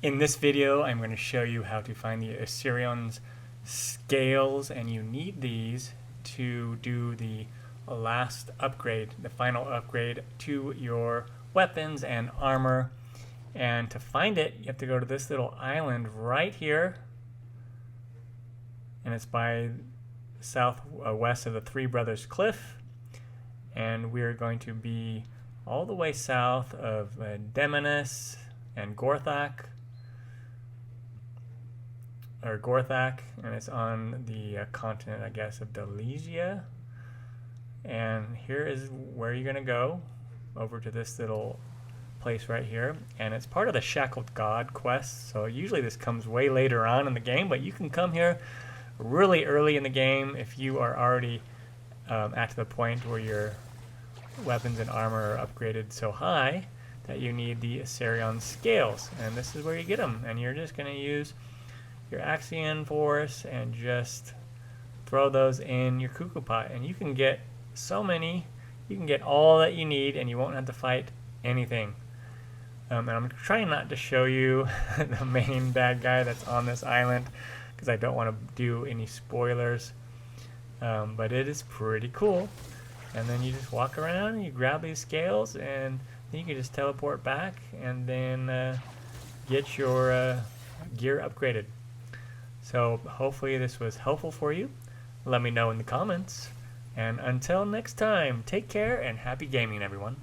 In this video, I'm going to show you how to find the Aeserion's scales, and you need these to do the last upgrade, the final upgrade to your weapons and armor. And to find it, you have to go to this little island right here, and it's by southwest of the Three Brothers Cliff, and we're going to be all the way south of Demonis and Gorthak, and it's on the continent, I guess, of Delesia. And here is where you're going to go, over to this little place right here, and it's part of the Shackled God quest. So usually this comes way later on in the game, but you can come here really early in the game if you are already at the point where your weapons and armor are upgraded so high that you need the Aeserion scales, and this is where you get them. And you're just going to use your Aeserion force and just throw those in your cuckoo pot, and you can get so many. You can get all that you need, and you won't have to fight anything. And I'm trying not to show you the main bad guy that's on this island because I don't want to do any spoilers, but it is pretty cool. And then you just walk around and you grab these scales, and then you can just teleport back and then get your gear upgraded. So hopefully this was helpful for you. Let me know in the comments. And until next time, take care and happy gaming, everyone.